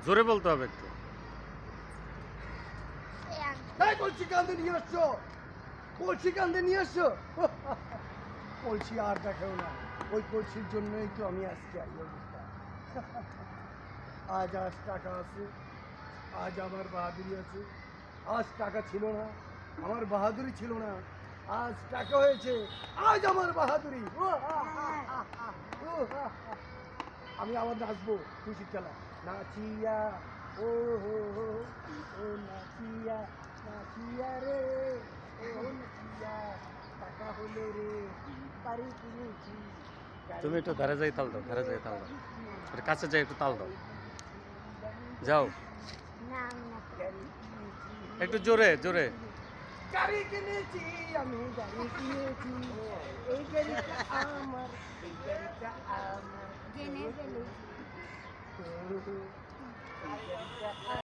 জোরে বলতে হবে একটু। এই কলসি কান্দে নিয়ে আসছো, কলসি কান্দে নিয়ে আসছো। কলসি আর দেখেও না, ওই কলসির জন্যই তো আমি আজকে এই অবস্থা। আজ টাকা আছে, আজ আমার বাহাদুরি আছে। আজ টাকা ছিল না, আমার বাহাদুরি ছিল না। আজ টাকা হয়েছে, আজ আমার বাহাদুরি। আমি আবার নাচবো খুশির খেলা। নাচিয়া ও হো হো, ও নাচিয়া নাচিয়া রে, ও নাচিয়া টাকা হলো রে, বাড়ি কিনেছি। তুমি একটু ধারে যাই তাল দাও, ধারে যাই তাল দাও, একটু কাছে যাই একটু তাল দাও, যাও একটু জোরে জোরে। গাড়ি কিনেছি আমি, গাড়ি কিনেছি, এই গাড়িটা আমার, এই গাড়িটা আমার, জেনে ফেলি। এই গাড়িটা